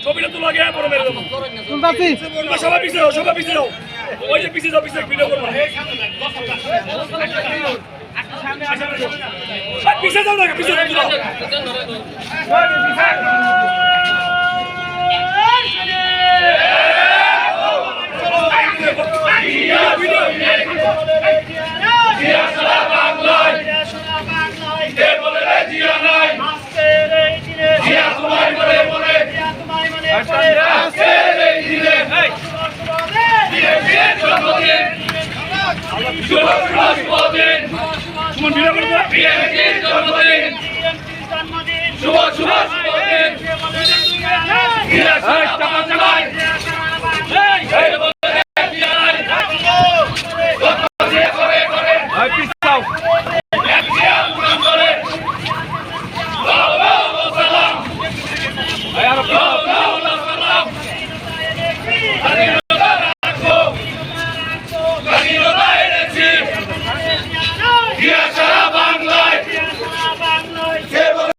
ছবিটা তো লাগে পরে মেরে দেবো সবাই পিছিয়ে যাও ওই যে পিছিয়ে যাও পিছিয়ে ভিডিও করবো পিছিয়ে যাও না পিছিয়ে যাও শুভ